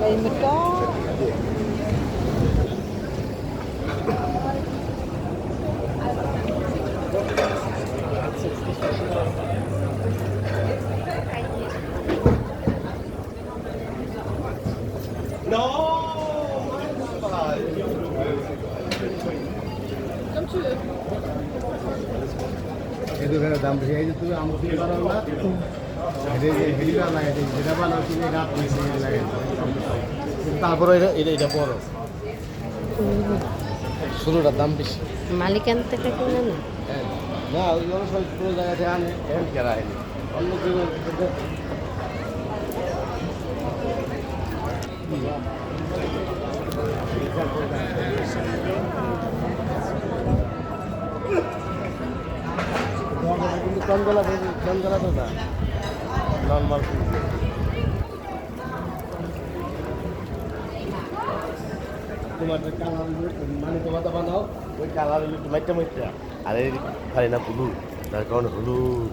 Vậy mình có itu kan dalam berjaya itu amu sini barang lah. Jadi kan lah itu jadi apa nanti ni kat ni sini lagi. তারপরে এটা বড় ষোলোটার দাম বেশি মালিকান থেকে কিনে না না ওই জন্য সব পুরো জায়গা থেকে আনে এখন কেনা হয়নি অন্য কেউ চন্দলা তো না নর্মাল তোমার কালার মানে তোমার তো বানাও ওই কালার মাইটা মাইটা আর এই খালি না হলুদ তার কারণে হলুদ